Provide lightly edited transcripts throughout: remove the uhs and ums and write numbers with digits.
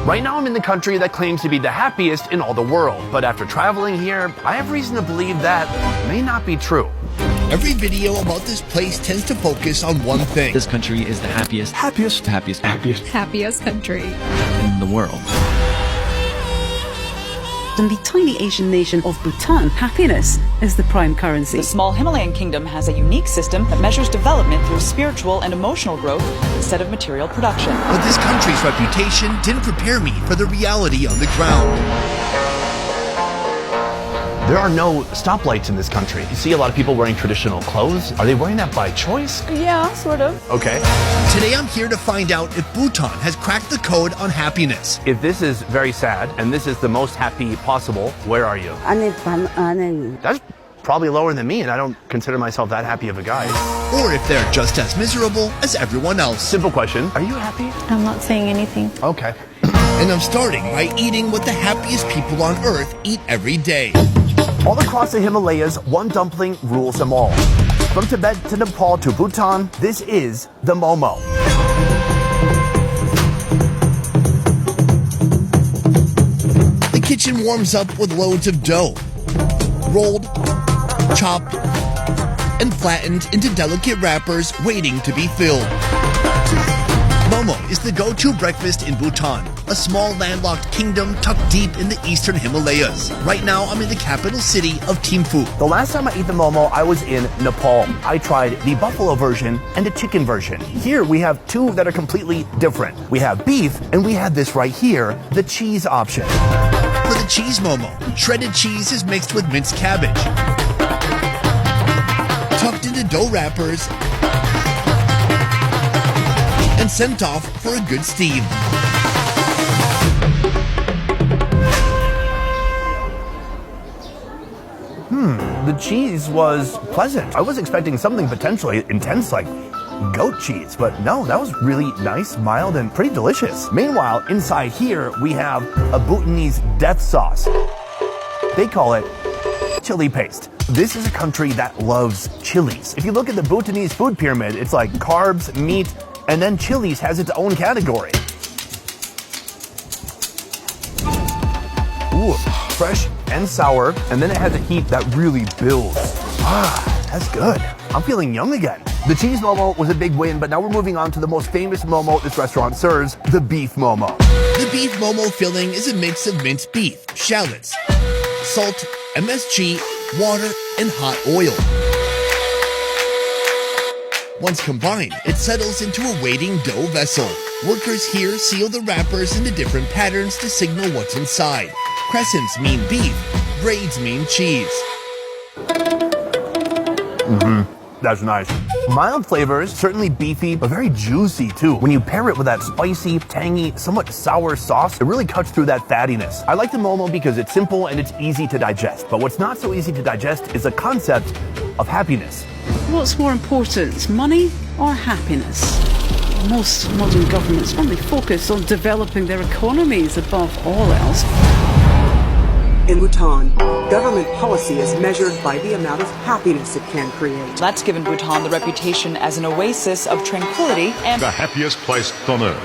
Right now I'm in the country that claims to be the happiest in all the world, but after traveling here, I have reason to believe that may not be true. Every video about this place tends to focus on one thing. This country is the happiest country in the world. In the tiny Asian nation of Bhutan, happiness is the prime currency. The small Himalayan kingdom has a unique system that measures development through spiritual and emotional growth instead of material production. But this country's reputation didn't prepare me for the reality on the ground. There are no stoplights in this country. You see a lot of people wearing traditional clothes. Are they wearing that by choice? Yeah, sort of. Okay. Today I'm here to find out if Bhutan has cracked the code on happiness. If this is very sad and this is the most happy possible, where are you? That's probably lower than me, and I don't consider myself that happy of a guy. Or if they're just as miserable as everyone else. Simple question. Are you happy? I'm not saying anything. Okay. And I'm starting by eating what the happiest people on earth eat every day. All across the Himalayas, one dumpling rules them all. From Tibet to Nepal to Bhutan, this is the momo. The kitchen warms up with loads of dough, rolled, chopped, and flattened into delicate wrappers waiting to be filled. Momo is the go-to breakfast in Bhutan, a small landlocked kingdom tucked deep in the eastern Himalayas. Right now, I'm in the capital city of Thimphu. The last time I ate the momo, I was in Nepal. I tried the buffalo version and the chicken version. Here we have two that are completely different. We have beef, and we have this right here, the cheese option. For the cheese momo, shredded cheese is mixed with minced cabbage, tucked into dough wrappers, and sent off for a good steam. The cheese was pleasant. I was expecting something potentially intense like goat cheese, but no, that was really nice, mild, and pretty delicious. Meanwhile, inside here, we have a Bhutanese death sauce. They call it chili paste. This is a country that loves chilies. If you look at the Bhutanese food pyramid, it's like carbs, meat, and then chilies has its own category. Ooh, fresh and sour, and then it has a heat that really builds. Ah, that's good. I'm feeling young again. The cheese momo was a big win, but now we're moving on to the most famous momo this restaurant serves, the beef momo. The beef momo filling is a mix of minced beef, shallots, salt, MSG, water, and hot oil. Once combined, it settles into a waiting dough vessel. Workers here seal the wrappers into different patterns to signal what's inside. Crescents mean beef, braids mean cheese. That's nice. Mild flavors, certainly beefy, but very juicy too. When you pair it with that spicy, tangy, somewhat sour sauce, it really cuts through that fattiness. I like the momo because it's simple and it's easy to digest. But what's not so easy to digest is the concept of happiness. What's more important, money or happiness? Most modern governments only focus on developing their economies above all else. In Bhutan, government policy is measured by the amount of happiness it can create. That's given Bhutan the reputation as an oasis of tranquility and the happiest place on earth.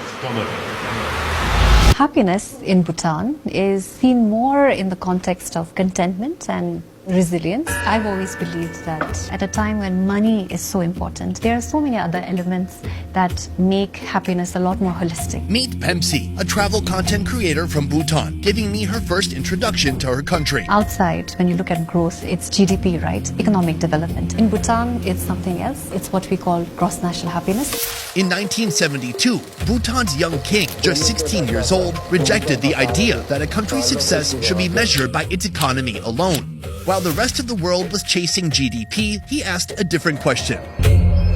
Happiness in Bhutan is seen more in the context of contentment and resilience. I've always believed that at a time when money is so important, there are so many other elements that make happiness a lot more holistic. Meet Pemsi, a travel content creator from Bhutan, giving me her first introduction to her country. Outside, when you look at growth, it's GDP, right? Economic development. In Bhutan, it's something else. It's what we call gross national happiness. In 1972, Bhutan's young king, just 16 years old, rejected the idea that a country's success should be measured by its economy alone. While the rest of the world was chasing GDP, he asked a different question.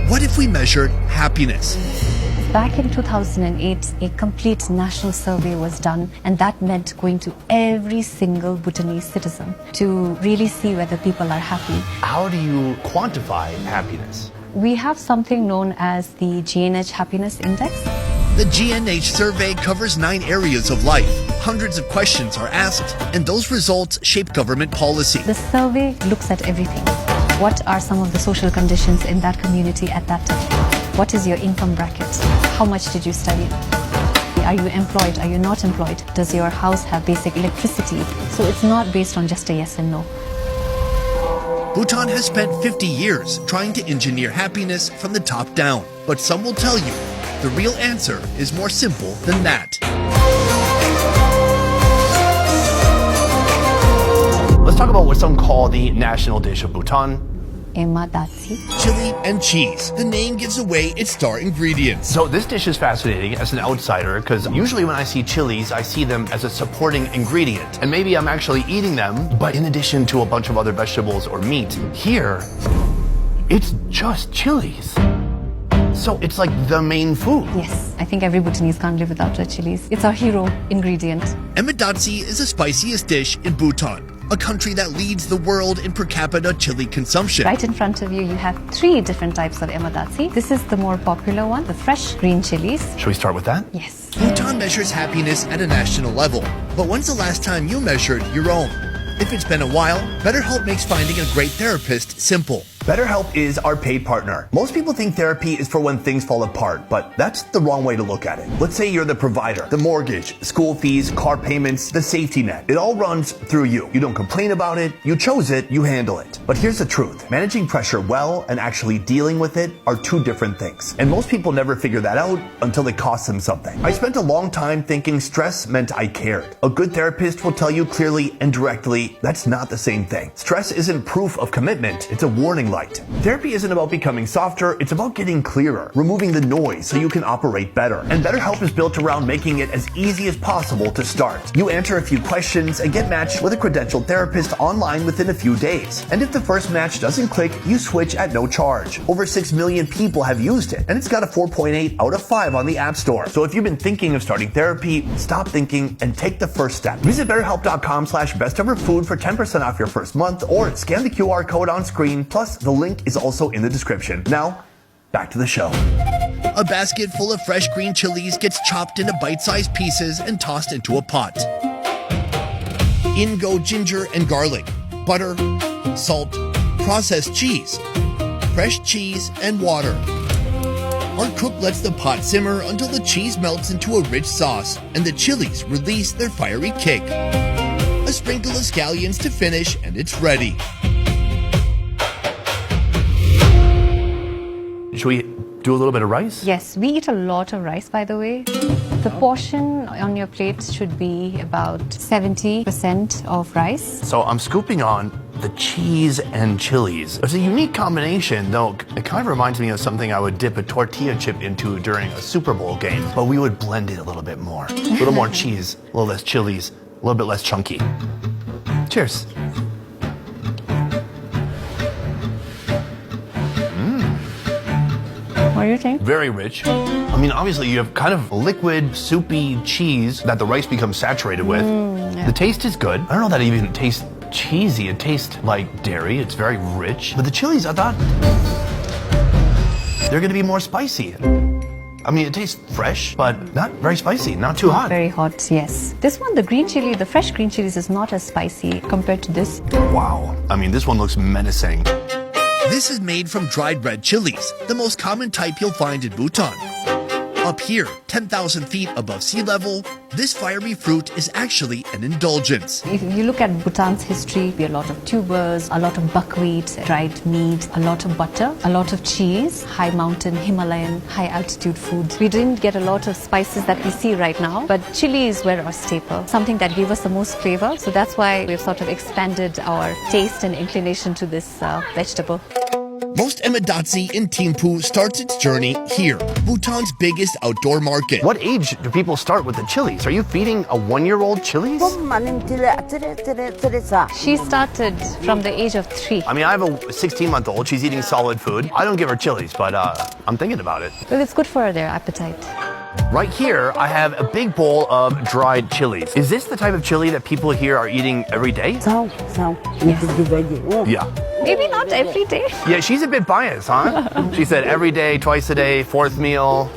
What if we measured happiness? Back in 2008, a complete national survey was done, and that meant going to every single Bhutanese citizen to really see whether people are happy. How do you quantify happiness? We have something known as the GNH Happiness Index. The GNH survey covers 9 areas of life. Hundreds of questions are asked, and those results shape government policy. The survey looks at everything. What are some of the social conditions in that community at that time? What is your income bracket? How much did you study? Are you employed? Are you not employed? Does your house have basic electricity? So it's not based on just a yes and no. Bhutan has spent 50 years trying to engineer happiness from the top down. But some will tell you the real answer is more simple than that. Let's talk about what some call the national dish of Bhutan. Emadasi. Chili and cheese. The name gives away its star ingredients. So this dish is fascinating as an outsider because usually when I see chilies, I see them as a supporting ingredient. And maybe I'm actually eating them, but in addition to a bunch of other vegetables or meat. Here, it's just chilies. So it's like the main food. Yes, I think every Bhutanese can't live without red chilies. It's our hero ingredient. Emadasi is the spiciest dish in Bhutan, a country that leads the world in per capita chili consumption. Right in front of you, you have 3 different types of emadasi. This is the more popular one, the fresh green chilies. Should we start with that? Yes. Bhutan measures happiness at a national level. But when's the last time you measured your own? If it's been a while, BetterHelp makes finding a great therapist simple. BetterHelp is our paid partner. Most people think therapy is for when things fall apart, but that's the wrong way to look at it. Let's say you're the provider, the mortgage, school fees, car payments, the safety net. It all runs through you. You don't complain about it, you chose it, you handle it. But here's the truth. Managing pressure well and actually dealing with it are 2 different things. And most people never figure that out until it costs them something. I spent a long time thinking stress meant I cared. A good therapist will tell you clearly and directly that's not the same thing. Stress isn't proof of commitment, it's a warning light. Therapy isn't about becoming softer, it's about getting clearer, removing the noise so you can operate better. And BetterHelp is built around making it as easy as possible to start. You answer a few questions and get matched with a credentialed therapist online within a few days. And if the first match doesn't click, you switch at no charge. Over 6 million people have used it, and it's got a 4.8 out of 5 on the App Store. So if you've been thinking of starting therapy, stop thinking and take the first step. Visit BetterHelp.com/BestEverFood for 10% off your first month, or scan the QR code on screen, plus the link is also in the description. Now, back to the show. A basket full of fresh green chilies gets chopped into bite-sized pieces and tossed into a pot. In go ginger and garlic, butter, salt, processed cheese, fresh cheese, and water. Our cook lets the pot simmer until the cheese melts into a rich sauce and the chilies release their fiery kick. A sprinkle of scallions to finish, and it's ready. Should we do a little bit of rice? Yes, we eat a lot of rice, by the way. The portion on your plate should be about 70% of rice. So I'm scooping on the cheese and chilies. It's a unique combination, though it kind of reminds me of something I would dip a tortilla chip into during a Super Bowl game, but we would blend it a little bit more. A little more cheese, a little less chilies, a little bit less chunky. Cheers. What do you think? Very rich. I mean, obviously you have kind of liquid, soupy cheese that the rice becomes saturated with. Yeah. The taste is good. I don't know that it even tastes cheesy. It tastes like dairy. It's very rich. But the chilies, I thought they're going to be more spicy. I mean, it tastes fresh, but not very spicy, not too hot. Very hot, yes. This one, the green chili, the fresh green chilies is not as spicy compared to this. Wow. I mean, this one looks menacing. This is made from dried red chilies, the most common type you'll find in Bhutan. Up here, 10,000 feet above sea level, this fiery fruit is actually an indulgence. If you look at Bhutan's history, a lot of tubers, a lot of buckwheat, dried meat, a lot of butter, a lot of cheese, high mountain, Himalayan, high altitude foods. We didn't get a lot of spices that we see right now, but chilies were our staple, something that gave us the most flavor. So that's why we've sort of expanded our taste and inclination to this vegetable. Most emadasi in Thimphu starts its journey here, Bhutan's biggest outdoor market. What age do people start with the chilies? Are you feeding a 1-year-old chilies? She started from the age of 3. I mean, I have a 16-month-old. She's eating solid food. I don't give her chilies, but I'm thinking about it. Well, it's good for their appetite. Right here, I have a big bowl of dried chilies. Is this the type of chili that people here are eating every day? Yeah. Maybe not every day. Yeah, she's a bit biased, huh? She said every day, twice a day, fourth meal,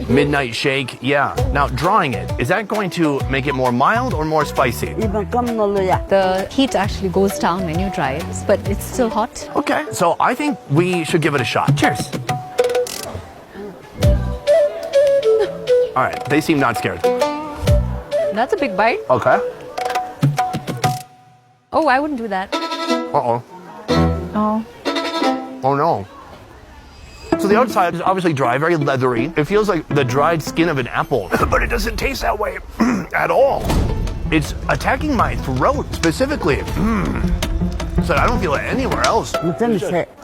midnight shake. Yeah. Now, drying it, is that going to make it more mild or more spicy? The heat actually goes down when you dry it, but it's still hot. Okay, so I think we should give it a shot. Cheers. All right, they seem not scared. That's a big bite. Okay. Oh, I wouldn't do that. Uh-oh. Oh. Oh no. So the outside is obviously dry, very leathery. It feels like the dried skin of an apple, but it doesn't taste that way at all. It's attacking my throat specifically. So I don't feel it anywhere else.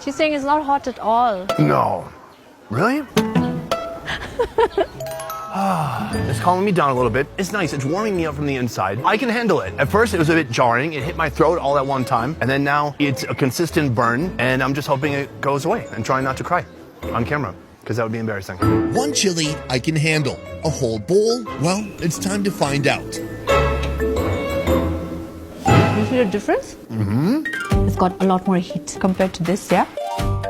She's saying it's not hot at all. No. Really? It's calming me down a little bit. It's nice. It's warming me up from the inside. I can handle it. At first, it was a bit jarring. It hit my throat all at one time. And then now it's a consistent burn. And I'm just hoping it goes away and trying not to cry on camera, because that would be embarrassing. One chili I can handle. A whole bowl? Well, it's time to find out. You see the difference? It's got a lot more heat compared to this, yeah?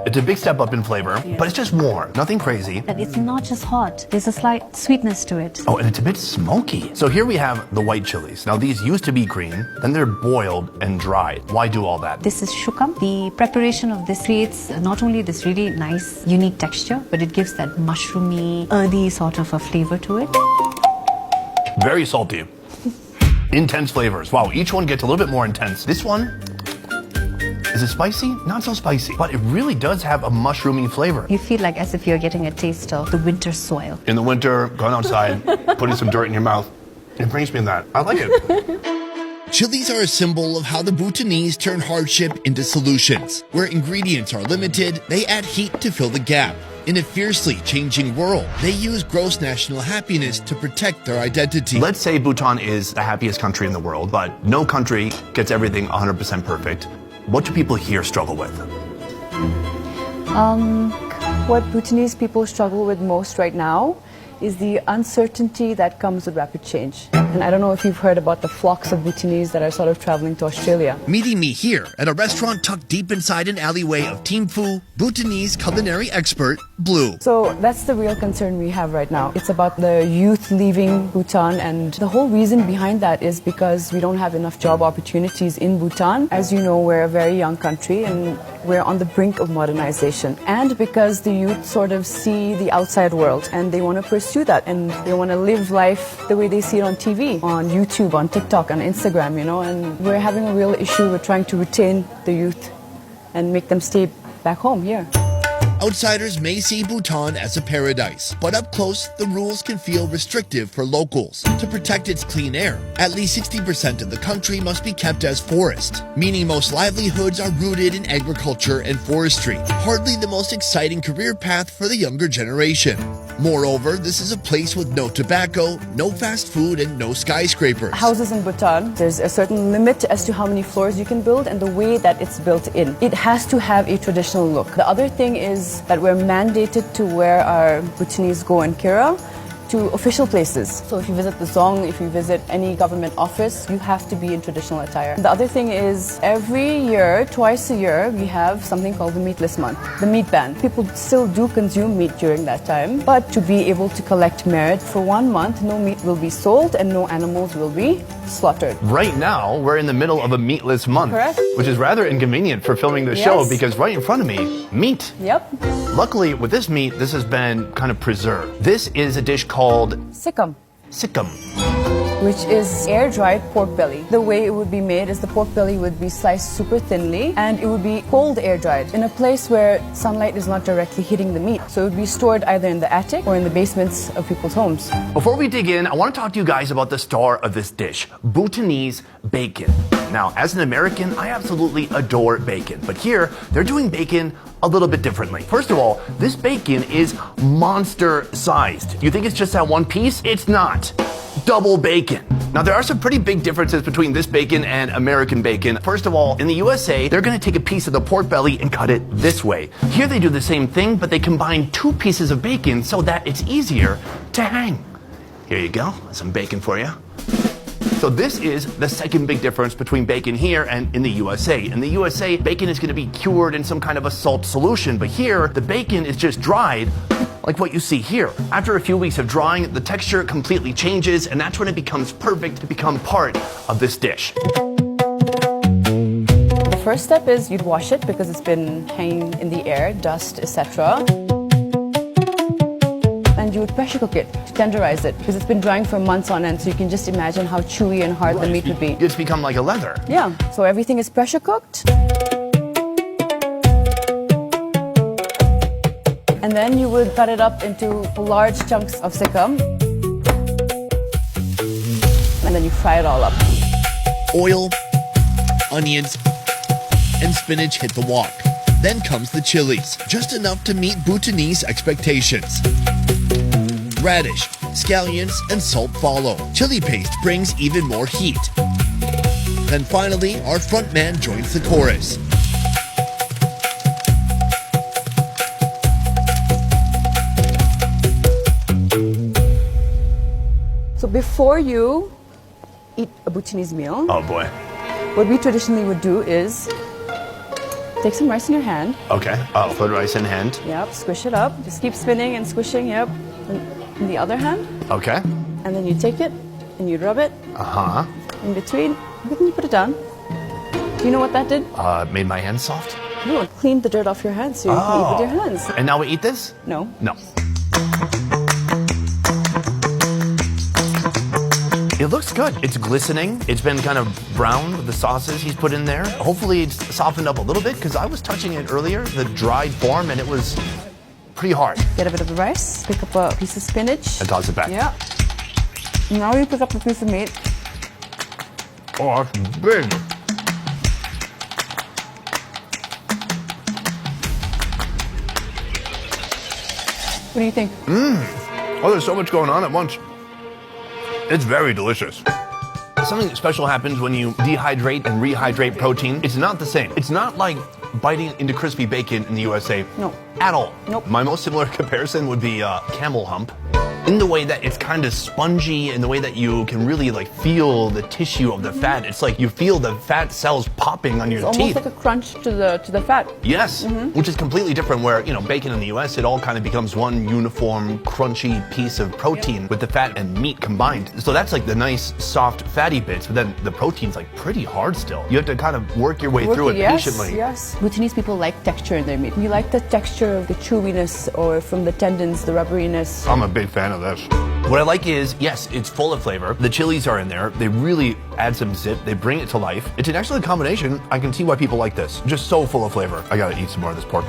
It's a big step up in flavor, but it's just warm. Nothing crazy. And it's not just hot. There's a slight sweetness to it. Oh, and it's a bit smoky. So here we have the white chilies. Now these used to be green, then they're boiled and dried. Why do all that? This is shukam. The preparation of this creates not only this really nice, unique texture, but it gives that mushroomy, earthy sort of a flavor to it. Very salty. Intense flavors. Wow, each one gets a little bit more intense. This one, is it spicy? Not so spicy, but it really does have a mushroomy flavor. You feel like as if you're getting a taste of the winter soil. In the winter, going outside, putting some dirt in your mouth, it brings me that. I like it. Chilies are a symbol of how the Bhutanese turn hardship into solutions. Where ingredients are limited, they add heat to fill the gap. In a fiercely changing world, they use gross national happiness to protect their identity. Let's say Bhutan is the happiest country in the world, but no country gets everything 100% perfect. What do people here struggle with? What Bhutanese people struggle with most right now is the uncertainty that comes with rapid change. And I don't know if you've heard about the flocks of Bhutanese that are sort of traveling to Australia. Meeting me here at a restaurant tucked deep inside an alleyway of Thimphu, Bhutanese culinary expert, Blue. So that's the real concern we have right now. It's about the youth leaving Bhutan, and the whole reason behind that is because we don't have enough job opportunities in Bhutan. As you know, we're a very young country and we're on the brink of modernization. And because the youth sort of see the outside world and they want to pursue that, and they want to live life the way they see it on TV, on YouTube, on TikTok, on Instagram, you know, and we're having a real issue with trying to retain the youth and make them stay back home here. Outsiders may see Bhutan as a paradise, but up close, the rules can feel restrictive for locals. To protect its clean air, at least 60% of the country must be kept as forest, meaning most livelihoods are rooted in agriculture and forestry, hardly the most exciting career path for the younger generation. Moreover, this is a place with no tobacco, no fast food, and no skyscrapers. Houses in Bhutan, there's a certain limit as to how many floors you can build and the way that it's built in. It has to have a traditional look. The other thing is that we're mandated to wear our Bhutanese go and kira to official places. So if you visit the Zong, if you visit any government office, you have to be in traditional attire. The other thing is every year, twice a year, we have something called the Meatless Month, the meat ban. People still do consume meat during that time, but to be able to collect merit for 1 month, no meat will be sold and no animals will be slaughtered. Right now, we're in the middle of a meatless month, Correct. which is rather inconvenient for filming the show because right in front of me, meat. Yep. Luckily, with this meat, this has been kind of preserved. This is a dish called Sikkim, sikkim. which is air-dried pork belly. The way it would be made is the pork belly would be sliced super thinly and it would be cold air-dried in a place where sunlight is not directly hitting the meat. So it would be stored either in the attic or in the basements of people's homes. Before we dig in, I want to talk to you guys about the star of this dish, Bhutanese bacon. Now, as an American, I absolutely adore bacon, but here, they're doing bacon a little bit differently. First of all, this bacon is monster-sized. You think it's just that one piece? It's not. Double bacon. Now, there are some pretty big differences between this bacon and American bacon. First of all, in the USA, they're gonna take a piece of the pork belly and cut it this way. Here they do the same thing, but they combine 2 pieces of bacon so that it's easier to hang. Here you go, some bacon for you. So this is the second big difference between bacon here and in the USA. In the USA, bacon is gonna be cured in some kind of a salt solution, but here, the bacon is just dried like what you see here. After a few weeks of drying, the texture completely changes, and that's when it becomes perfect to become part of this dish. The first step is you'd wash it because it's been hanging in the air, dust, etc. and you would pressure cook it to tenderize it because it's been drying for months on end, so you can just imagine how chewy and hard the meat would be. It's become like a leather. Yeah, so everything is pressure cooked. And then you would cut it up into large chunks of sikkim. And then you fry it all up. Oil, onions, and spinach hit the wok. Then comes the chilies, just enough to meet Bhutanese expectations. Radish, scallions, and salt follow. Chili paste brings even more heat. Then finally, our frontman joins the chorus. So before you eat a Bhutanese meal, Oh boy. what we traditionally would do is take some rice in your hand. Okay. Oh, put rice in hand. Yep, squish it up. Just keep spinning and squishing, yep. In the other hand. Okay. And then you take it and you rub it Uh-huh. in between. And then you put it down. Do you know what that did? Made my hands soft. No, it cleaned the dirt off your hands so you can eat with your hands. And now we eat this? No. No. It looks good. It's glistening. It's been kind of browned with the sauces he's put in there. Hopefully it's softened up a little bit because I was touching it earlier, the dried form, and it was pretty hard. Get a bit of the rice, pick up a piece of spinach. And toss it back. Yeah. Now you pick up a piece of meat. Oh, that's big. What do you think? Oh, there's so much going on at once. It's very delicious. Something special happens when you dehydrate and rehydrate protein. It's not the same. It's not like biting into crispy bacon in the USA. No. At all. Nope. My most similar comparison would be camel hump. In the way that it's kind of spongy, in the way that you can really like feel the tissue of the fat. It's like you feel the fat cells popping on your It's teeth. almost like a crunch to the fat. Yes, which is completely different where, you know, bacon in the US, it all kind of becomes one uniform, crunchy piece of protein with the fat and meat combined. So that's like the nice, soft, fatty bits, but then the protein's like pretty hard still. You have to kind of work your way through it Yes, patiently. yes. Bhutanese people like texture in their meat. You like the texture of the chewiness or from the tendons, the rubberiness. I'm a big fan of this. What I like is, yes, it's full of flavor. The chilies are in there. They really add some zip. They bring it to life. It's an excellent combination. I can see why people like this. Just so full of flavor. I gotta eat some more of this pork.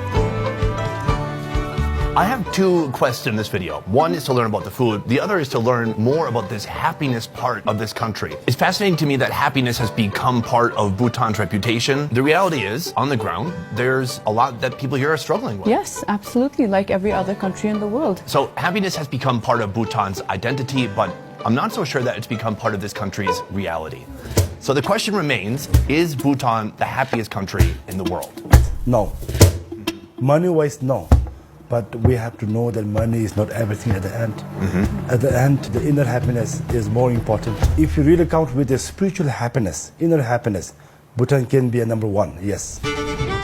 I have two quests in this video. One is to learn about the food. The other is to learn more about this happiness part of this country. It's fascinating to me that happiness has become part of Bhutan's reputation. The reality is, on the ground, there's a lot that people here are struggling with. Yes, absolutely, like every other country in the world. So happiness has become part of Bhutan's identity, but I'm not so sure that it's become part of this country's reality. So the question remains, is Bhutan the happiest country in the world? No. Money-wise, no. But we have to know that money is not everything at the end. At the end, the inner happiness is more important. If you really count with the spiritual happiness, inner happiness, Bhutan can be a number one, yes.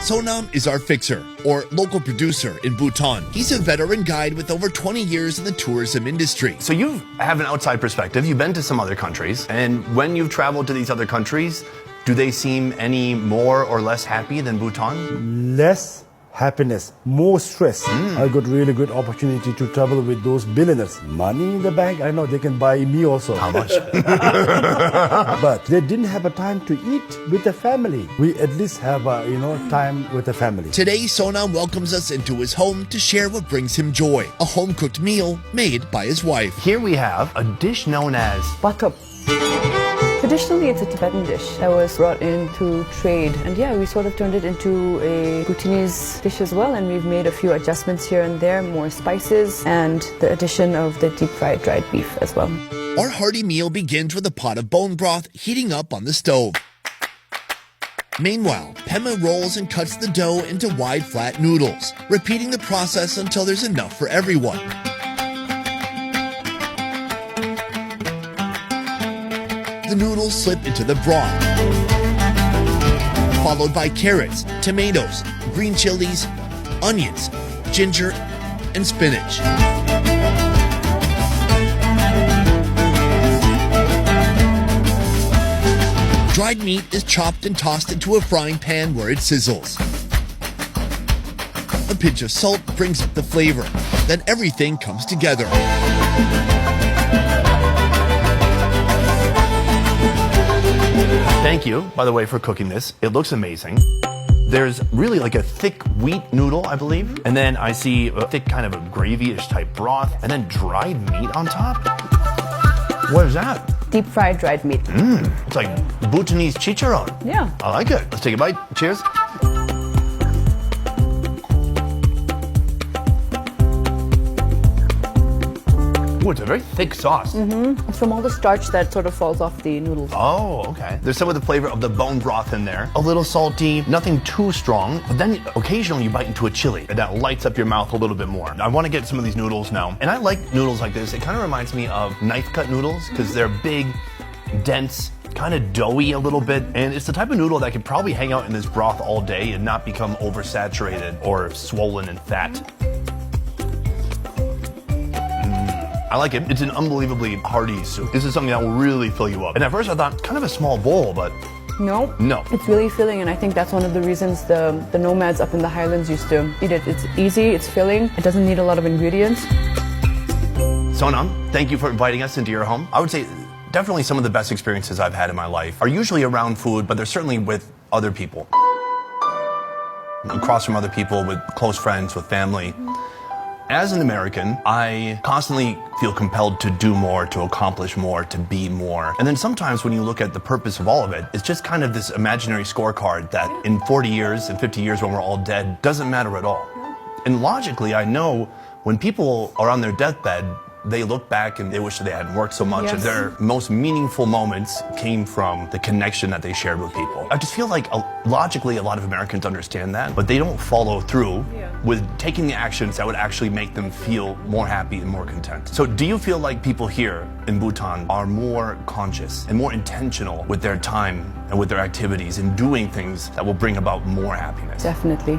Sonam is our fixer, or local producer in Bhutan. He's a veteran guide with over 20 years in the tourism industry. So you have an outside perspective. You've been to some other countries, and when you've traveled to these other countries, do they seem any more or less happy than Bhutan? Less happiness, more stress. I got really good opportunity to travel with those billionaires. Money in the bank, I know they can buy me also. How much? But they didn't have a time to eat with the family. We at least have time with the family. Today, Sonam welcomes us into his home to share what brings him joy. A home-cooked meal made by his wife. Here we have a dish known as Batuk. Traditionally, it's a Tibetan dish that was brought into trade. And yeah, we sort of turned it into a Bhutanese dish as well. And we've made a few adjustments here and there, more spices, and the addition of the deep-fried dried beef as well. Our hearty meal begins with a pot of bone broth heating up on the stove. Meanwhile, Pema rolls and cuts the dough into wide, flat noodles, repeating the process until there's enough for everyone. The noodles slip into the broth, followed by carrots, tomatoes, green chilies, onions, ginger, and spinach. Dried meat is chopped and tossed into a frying pan where it sizzles. A pinch of salt brings up the flavor. Then everything comes together. Thank you, by the way, for cooking this. It looks amazing. There's really like a thick wheat noodle, I believe. And then I see a thick kind of a gravy-ish type broth, and then dried meat on top. What is that? Deep fried dried meat. It's like Bhutanese chicharron. Yeah. I like it. Let's take a bite. Cheers. Ooh, it's a very thick sauce. It's from all the starch that sort of falls off the noodles. Oh, okay. There's some of the flavor of the bone broth in there. A little salty, nothing too strong. But then occasionally you bite into a chili, and that lights up your mouth a little bit more. I want to get some of these noodles now. And I like noodles like this. It kind of reminds me of knife-cut noodles because they're big, dense, kind of doughy a little bit. And it's the type of noodle that could probably hang out in this broth all day and not become oversaturated or swollen in fat. I like it. It's an unbelievably hearty soup. This is something that will really fill you up. And at first I thought, kind of a small bowl, but No. no. It's really filling, and I think that's one of the reasons the nomads up in the highlands used to eat it. It's easy, it's filling, it doesn't need a lot of ingredients. Sonam, thank you for inviting us into your home. I would say definitely some of the best experiences I've had in my life are usually around food, but they're certainly with other people. Across from other people, with close friends, with family. As an American, I constantly feel compelled to do more, to accomplish more, to be more. And then sometimes when you look at the purpose of all of it, it's just kind of this imaginary scorecard that in 40 years and 50 years when we're all dead, doesn't matter at all. And logically, I know when people are on their deathbed, they look back and they wish that they hadn't worked so much. Yes. And their most meaningful moments came from the connection that they shared with people. I just feel like logically a lot of Americans understand that, but they don't follow through with taking the actions that would actually make them feel more happy and more content. So do you feel like people here in Bhutan are more conscious and more intentional with their time and with their activities and doing things that will bring about more happiness? Definitely.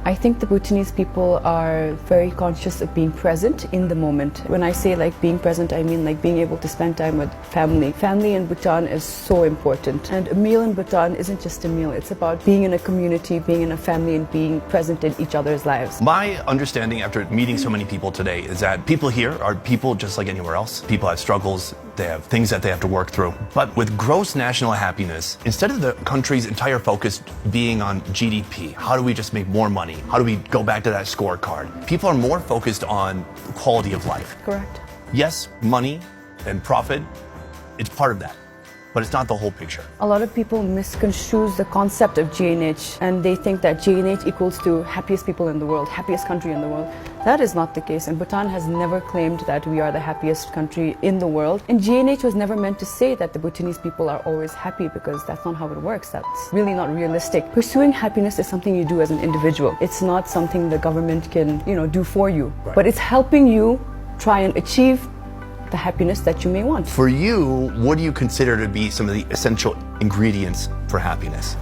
I think the Bhutanese people are very conscious of being present in the moment. When I say like being present, I mean like being able to spend time with family. Family in Bhutan is so important. And a meal in Bhutan isn't just a meal. It's about being in a community, being in a family, and being present in each other's lives. My understanding after meeting so many people today is that people here are people just like anywhere else. People have struggles, they have things that they have to work through. But with gross national happiness, instead of the country's entire focus being on GDP, how do we just make more money? How do we go back to that scorecard? People are more focused on quality of life. Correct. Yes, money and profit, it's part of that, but it's not the whole picture. A lot of people misconstrue the concept of G&H, and they think that G&H equals to happiest people in the world, happiest country in the world. That is not the case, and Bhutan has never claimed that we are the happiest country in the world. And G&H was never meant to say that the Bhutanese people are always happy, because that's not how it works. That's really not realistic. Pursuing happiness is something you do as an individual. It's not something the government can, do for you. Right. But it's helping you try and achieve the happiness that you may want. For you, what do you consider to be some of the essential ingredients for happiness?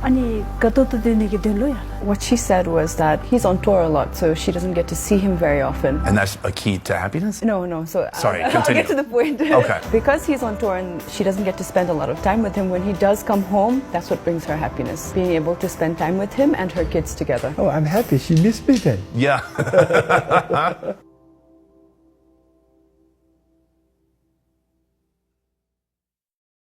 What she said was that he's on tour a lot, so she doesn't get to see him very often. And that's a key to happiness? No. So Sorry, I'll continue. get to the point. Okay. Because he's on tour and she doesn't get to spend a lot of time with him, when he does come home, that's what brings her happiness. Being able to spend time with him and her kids together. Oh, I'm happy. She missed me then. Yeah.